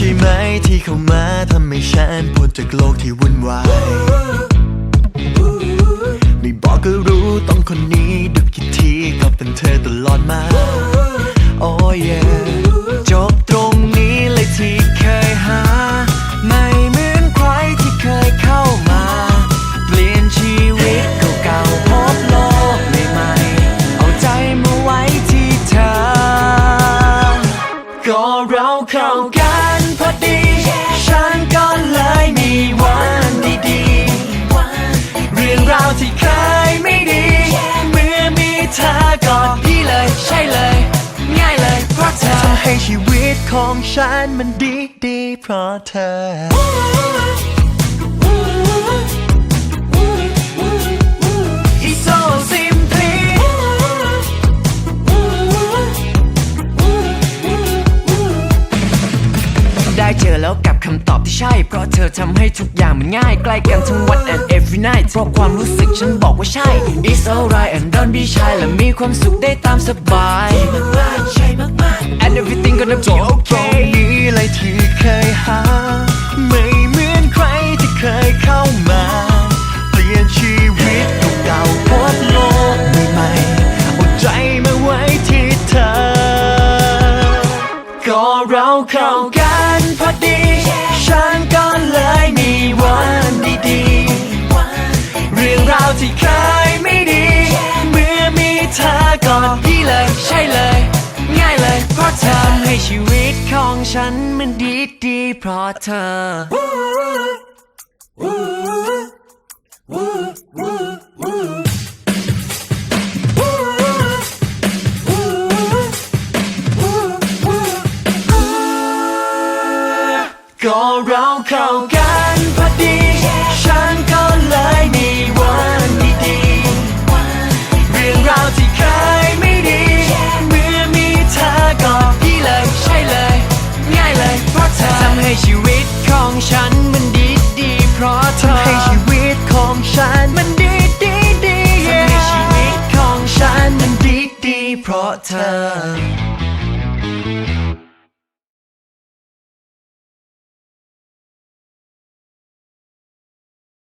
ช่ไหมที่เข้ามาทำให้ฉันพ้นจากโลกที่วุ่นวายไม่บอกก็รู้ต้องคนนี้ดูกี่ทีก็เป็นเธอตลอดมาโอ้ยจบตรงนี้เลยที่เคยหาไม่เหมือนใครที่เคยเข้ามาเปลี่ยนชีวิตเก่าๆพบโลกใหม่ๆเอาใจมาไว้ที่เธอก็เราเข้ากันพอดีฉันก็เลยมีวันดีๆเรื่องราวที่เคยไม่ดีเมื่อมีเธอกอดพี่เลยใช่เลยง่ายเลยเพราะเธอทำให้ชีวิตของฉันมันดีๆเพราะเธอได้เจอแล้วกับคำตอบที่ใช่เพราะเธอทำให้ทุกอย่างมันง่ายใกล้กันทั้งวัน and every night เพราะความรู้สึกฉันบอกว่าใช่ It's alright and don't be shy และมีความสุขได้ตามสบายใช่มากๆ and everything gonna be okay ตรงนี้เลยที่เคยหาไม่เหมือนใครที่เคยเข้ามาเปลี่ยนชีวิตเก่าๆพบโลกใหม่ๆเอาใจมาไว้ที่เธอก็เราเข้ากันพอดีฉันก็เลยมีวันดีๆเรื่องราวที่เคยไม่ดีเมื่อมีเธอกอดพี่เลยใช่เลยง่ายเลยเพราะเธอให้ชีวิตของฉันมันดีๆเพราะเธอก็เราเข้ากันพอดีฉันก็เลยมีวันดีๆเรื่องราวที่เคยไม่ดีเมื่อมีเธอกอดพี่เลยใช่เลยง่ายเลยเพราะเธอทำให้ชีวิตของฉันมันดีๆเพราะเธอทำให้ชีวิตของฉันมันดีๆทำให้ชีวิตของฉันมันดีๆเพราะเธอ